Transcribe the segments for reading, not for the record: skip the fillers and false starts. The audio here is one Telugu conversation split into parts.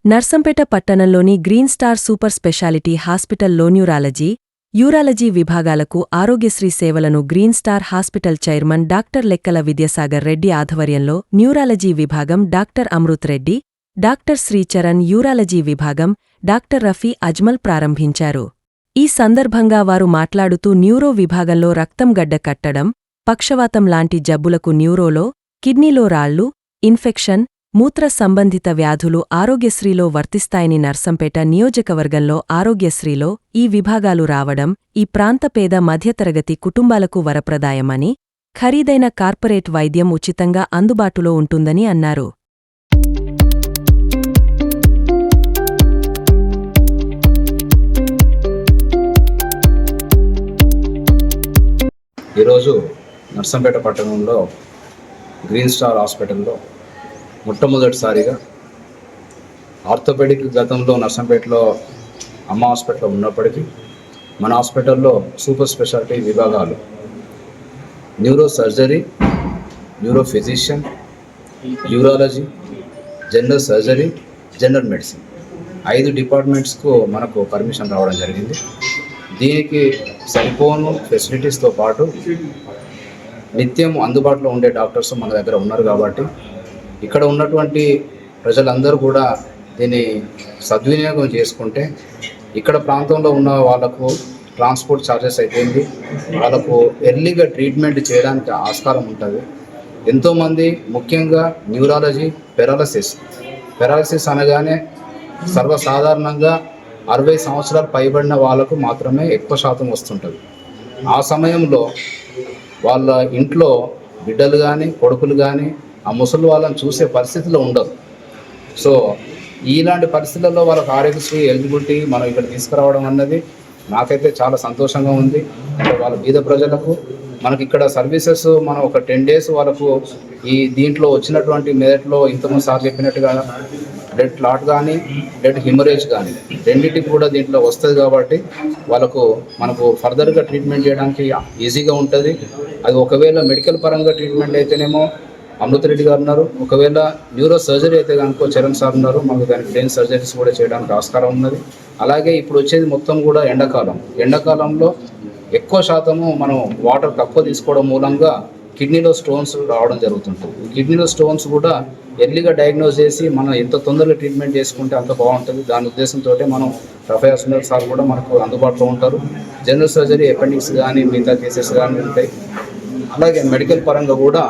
నర్సంపేట పట్టణంలోని గ్రీన్ స్టార్ సూపర్ స్పెషాలిటీ హాస్పిటల్లో యూరాలజీ విభాగాలకు ఆరోగ్యశ్రీ సేవలను green star hospital chairman doctor లెక్కల విద్యాసాగర్ రెడ్డి ఆధ్వర్యంలో న్యూరాలజీ విభాగం doctor Amrit Reddy, doctor Sricharan urology విభాగం డాక్టర్ రఫీ అజ్మల్ ప్రారంభించారు. ఈ సందర్భంగా వారు మాట్లాడుతూ న్యూరో విభాగంలో రక్తం గడ్డ కట్టడం, పక్షవాతం లాంటి జబ్బులకు న్యూరోలో, కిడ్నీలో రాళ్లు, ఇన్ఫెక్షన్, మూత్ర సంబంధిత వ్యాధులు ఆరోగ్యశ్రీలో వర్తిస్తాయని నర్సంపేట నియోజకవర్గంలో ఆరోగ్యశ్రీలో ఈ విభాగాలు రావడం ఈ ప్రాంత పేద మధ్యతరగతి కుటుంబాలకు వరప్రదాయమని, ఖరీదైన కార్పొరేట్ వైద్యం ఉచితంగా అందుబాటులో ఉంటుందని అన్నారు. ఈరోజు నర్సంపేట పట్టణంలో గ్రీన్ స్టార్ హాస్పిటల్లో మొట్టమొదటిసారిగా ఆర్థోపెడిక్ గతంలో నర్సంపేటలో అమ్మ హాస్పిటల్లో ఉన్నప్పటికీ మన హాస్పిటల్లో సూపర్ స్పెషాలిటీ విభాగాలు neuro surgery, neuro physician, urology, general surgery, general medicine 5 డిపార్ట్మెంట్స్కు మనకు పర్మిషన్ రావడం జరిగింది. దీనికి సరిపోను ఫెసిలిటీస్తో పాటు నిత్యం అందుబాటులో ఉండే డాక్టర్స్ మన దగ్గర ఉన్నారు కాబట్టి ఇక్కడ ఉన్నటువంటి ప్రజలందరూ కూడా దీన్ని సద్వినియోగం చేసుకుంటే ఇక్కడ ప్రాంతంలో ఉన్న వాళ్ళకు ట్రాన్స్పోర్ట్ ఛార్జెస్ అయిపోయింది, వాళ్ళకు ఎర్లీగా ట్రీట్మెంట్ చేయడానికి ఆస్కారం ఉంటుంది. ఎంతోమంది ముఖ్యంగా న్యూరాలజీ, పెరాలసిస్ అనగానే సర్వసాధారణంగా 60 సంవత్సరాలు పైబడిన వాళ్ళకు మాత్రమే ఎక్కువ శాతం వస్తుంటుంది. ఆ సమయంలో వాళ్ళ ఇంట్లో బిడ్డలు కానీ కొడుకులు కానీ ఆ ముసలి వాళ్ళని చూసే పరిస్థితిలో ఉండదు. సో ఇలాంటి పరిస్థితుల్లో వాళ్ళకు ఆరోగ్యశ్రీ ఎలిజిబిలిటీ మనం ఇక్కడ తీసుకురావడం అన్నది నాకైతే చాలా సంతోషంగా ఉంది. అంటే వాళ్ళ బీద ప్రజలకు మనకి ఇక్కడ సర్వీసెస్ మనం ఒక 10 days వాళ్ళకు ఈ దీంట్లో వచ్చినటువంటి మెదట్లో ఇంతకుముందు సార్ చెప్పినట్టుగా బ్లడ్ క్లాట్ కానీ బ్లడ్ హిమరేజ్ కానీ రెండింటికి కూడా దీంట్లో వస్తుంది కాబట్టి మనకు ఫర్దర్గా ట్రీట్మెంట్ చేయడానికి ఈజీగా ఉంటుంది. అది ఒకవేళ మెడికల్ పరంగా ట్రీట్మెంట్ అయితేనేమో అమృత్ రెడ్డి గారు ఉన్నారు, ఒకవేళ న్యూరో సర్జరీ అయితే కనుక చరణ్ సార్ ఉన్నారు, మనకు దానికి బ్రెయిన్ సర్జరీస్ కూడా చేయడానికి ఆస్కారం ఉన్నది. అలాగే ఇప్పుడు వచ్చేది మొత్తం కూడా ఎండాకాలంలో ఎక్కువ శాతము మనం వాటర్ తక్కువ తీసుకోవడం మూలంగా కిడ్నీలో స్టోన్స్ రావడం జరుగుతుంటుంది. కిడ్నీలో స్టోన్స్ కూడా ఎర్లీగా డయాగ్నోజ్ చేసి మనం ఎంత తొందరగా ట్రీట్మెంట్ చేసుకుంటే అంత బాగుంటుంది. దాని ఉద్దేశంతో మనం రఫీ అజ్మల్ సార్ కూడా మనకు అందుబాటులో ఉంటారు. జనరల్ సర్జరీ, అపెండిక్స్ కానీ మిగతా కేసెస్ కానీ ఉంటాయి. అలాగే మెడికల్ పరంగా కూడా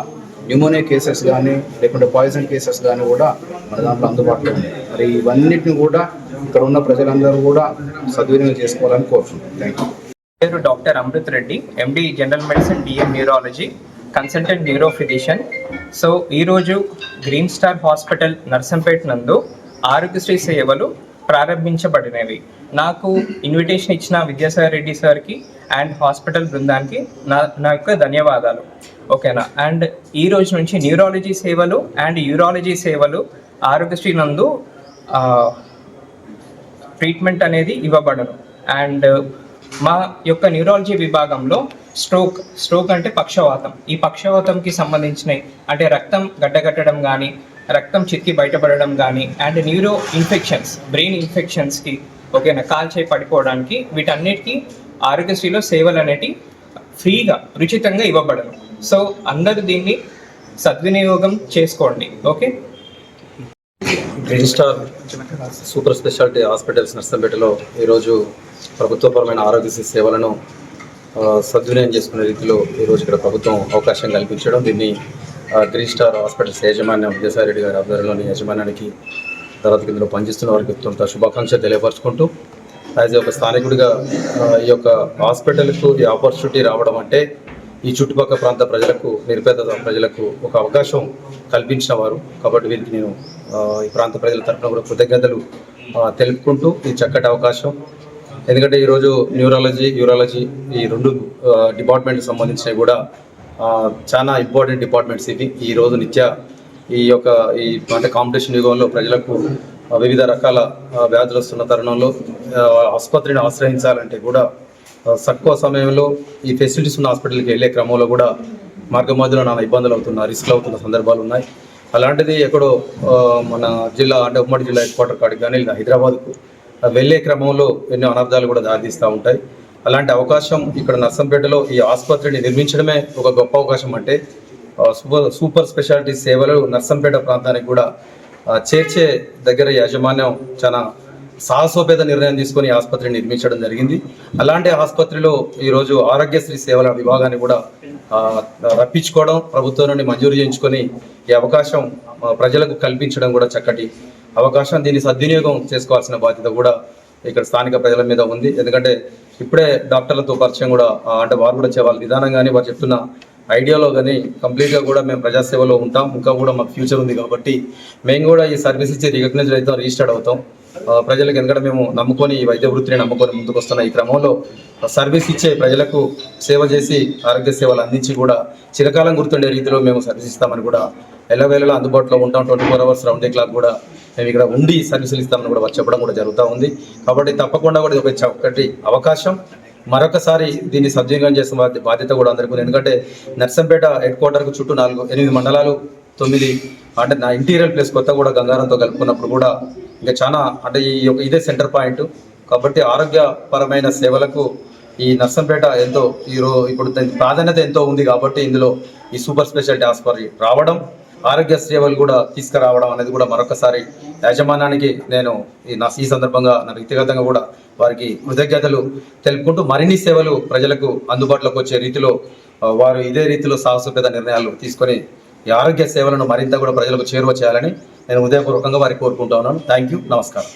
న్యూమోనియా కేసెస్ కానీ లేకుంటే పాయిజన్ కేసెస్ కానీ కూడా మన దాంట్లో అందుబాటులో ఉన్నాయి. మరి ఇవన్నిటిని కూడా ఇక్కడ ఉన్న ప్రజలందరూ కూడా సద్వినియోగం చేసుకోవాలని కోరుకుంటున్నాను. Thank you. పేరు doctor Amrit Reddy, MD general medicine, DM neurology, consultant neuro physician. So ఈరోజు గ్రీన్ స్టార్ హాస్పిటల్ నర్సంపేట నందు ఆరోగ్యశ్రీ సేవలు ప్రారంభించబడినవి. నాకు ఇన్విటేషన్ ఇచ్చిన విద్యాసాగర్ రెడ్డి సార్కి అండ్ హాస్పిటల్ బృందానికి నా యొక్క ధన్యవాదాలు. ఓకేనా. అండ్ ఈ రోజు నుంచి న్యూరాలజీ సేవలు అండ్ యూరాలజీ సేవలు ఆరోగ్యశ్రీ నందు ట్రీట్మెంట్ అనేది ఇవ్వబడను. అండ్ మా యొక్క న్యూరాలజీ విభాగంలో స్ట్రోక్ అంటే పక్షవాతం, ఈ పక్షవాతంకి సంబంధించినవి అంటే రక్తం గడ్డగట్టడం కానీ, రక్తం చిక్కి బయటపడడం కానీ, అండ్ న్యూరో ఇన్ఫెక్షన్స్, బ్రెయిన్ ఇన్ఫెక్షన్స్కి, ఓకేనా, కాల్చేయి పడిపోవడానికి, వీటన్నిటికీ ఆరోగ్యశ్రీలో సేవలు అనేటివి ఫ్రీగా ఉచితంగా ఇవ్వబడను. సో అందరూ దీన్ని సద్వినియోగం చేసుకోండి. Okay. Green star super speciality hospitals నర్సంపేటలో ఈరోజు ప్రభుత్వపరమైన ఆరోగ్యశ్రీ సేవలను సద్వినియోగం చేసుకునే రీతిలో ఈరోజు ఇక్కడ ప్రభుత్వం అవకాశం కల్పించడం, దీన్ని గ్రీన్ స్టార్ హాస్పిటల్స్ యాజమాన్యం విజయసాయి రెడ్డి గారి ఆధ్వర్యంలోని యాజమాన్యానికి, తర్వాత ఇందులో పనిచేస్తున్న వారికి చెప్తుంటా శుభాకాంక్షలు తెలియపరుచుకుంటూ, యాజ్ ఒక స్థానికుడిగా ఈ యొక్క హాస్పిటల్కు ఈ ఆపర్చునిటీ రావడం అంటే ఈ చుట్టుపక్కల ప్రాంత ప్రజలకు, నిరుపేద ప్రజలకు ఒక అవకాశం కల్పించిన వారు కాబట్టి వీరికి నేను ఈ ప్రాంత ప్రజల తరఫున కూడా కృతజ్ఞతలు తెలుపుకుంటూ, ఈ చక్కటి అవకాశం, ఎందుకంటే ఈరోజు న్యూరాలజీ, యూరాలజీ ఈ 2 డిపార్ట్మెంట్కి సంబంధించినవి కూడా చాలా ఇంపార్టెంట్ డిపార్ట్మెంట్స్ ఇవి. ఈరోజు ఈ అంటే కాంపిటీషన్ యుగంలో ప్రజలకు వివిధ రకాల వ్యాధులు వస్తున్న తరుణంలో ఆసుపత్రిని ఆశ్రయించాలంటే కూడా తక్కువ సమయంలో ఈ ఫెసిలిటీస్ ఉన్న హాస్పిటల్కి వెళ్ళే క్రమంలో కూడా మార్గ మధ్యలో నానా ఇబ్బందులు అవుతున్న, రిస్క్లు అవుతున్న సందర్భాలు ఉన్నాయి. అలాంటిది ఎక్కడో మన జిల్లా అంటే ఉమ్మడి జిల్లా హెడ్ క్వార్టర్ కాడికి కానీ లేదా హైదరాబాద్కు వెళ్ళే క్రమంలో ఎన్నో అనర్థాలు కూడా దారితీస్తూ ఉంటాయి. అలాంటి అవకాశం ఇక్కడ నర్సంపేటలో ఈ ఆసుపత్రిని నిర్మించడమే ఒక గొప్ప అవకాశం. అంటే సూపర్ స్పెషాలిటీ సేవలు నర్సంపేట ప్రాంతానికి కూడా చేర్చే దగ్గర యాజమాన్యం చాలా సాహసోపేత నిర్ణయం తీసుకొని ఆసుపత్రిని నిర్మించడం జరిగింది. అలాంటి ఆసుపత్రిలో ఈరోజు ఆరోగ్యశ్రీ సేవల విభాగాన్ని కూడా రప్పించుకోవడం, ప్రభుత్వం నుండి మంజూరు చేయించుకొని ఈ అవకాశం ప్రజలకు కల్పించడం కూడా చక్కటి అవకాశం. దీన్ని సద్వినియోగం చేసుకోవాల్సిన బాధ్యత కూడా ఇక్కడ స్థానిక ప్రజల మీద ఉంది. ఎందుకంటే ఇప్పుడే డాక్టర్లతో పరిచయం కూడా అంటే వారు కూడా వాళ్ళ విధానం కానీ వారు చెప్తున్న ఐడియాలో కానీ కంప్లీట్గా కూడా మేము ప్రజాసేవలో ఉంటాం. ఇంకా కూడా మాకు ఫ్యూచర్ ఉంది కాబట్టి మేము కూడా ఈ సర్వీస్ ఇచ్చి రికగ్నైజ్ అవుతాం, రిజిస్టర్డ్ అవుతాం. ప్రజలకు ఎందుకంటే మేము నమ్ముకొని ఈ వైద్య వృత్తిని నమ్ముకొని ముందుకు వస్తున్న ఈ క్రమంలో సర్వీస్ ఇచ్చే ప్రజలకు సేవ చేసి ఆరోగ్య సేవలు అందించి కూడా చిరకాలం గుర్తుండే రీతిలో మేము సర్వీస్ ఇస్తామని కూడా ఎల్లవేళలా అందుబాటులో ఉంటాం. 24 hours రౌండ్ ది క్లాక్ కూడా మేము ఇక్కడ ఉండి సర్వీసులు ఇస్తామని కూడా చెప్పడం కూడా జరుగుతూ ఉంది. కాబట్టి తప్పకుండా కూడా ఇది ఒక చక్కటి అవకాశం. మరొకసారి దీన్ని సద్వినియోగం చేసిన బాధ్యత కూడా అందరికీ ఉంది. ఎందుకంటే నర్సంపేట హెడ్ క్వార్టర్కు చుట్టూ 8 మండలాలు, 9 అంటే నా ఇంటీరియర్ ప్లేస్ కొత్త కూడా గంగారంతో కలుపుకున్నప్పుడు కూడా ఇంకా చాలా అంటే ఇదే సెంటర్ పాయింట్. కాబట్టి ఆరోగ్యపరమైన సేవలకు ఈ నర్సంపేట ఎంతో ఇప్పుడు ప్రాధాన్యత ఎంతో ఉంది. కాబట్టి ఇందులో ఈ సూపర్ స్పెషాలిటీ ఆసుపత్రి రావడం, ఆరోగ్య సేవలు కూడా తీసుకురావడం అనేది కూడా మరొకసారి యాజమాన్యానికి నేను ఈ సందర్భంగా నా వ్యక్తిగతంగా కూడా వారికి కృతజ్ఞతలు తెలుపుకుంటూ మరిన్ని సేవలు ప్రజలకు అందుబాటులోకి వచ్చే రీతిలో వారు ఇదే రీతిలో సాహసోపేత నిర్ణయాలు తీసుకొని ఈ ఆరోగ్య సేవలను మరింత కూడా ప్రజలకు చేరువ చేయాలని నేను హృదయపూర్వకంగా వారికి కోరుకుంటా ఉన్నాను. Thank you. నమస్కారం.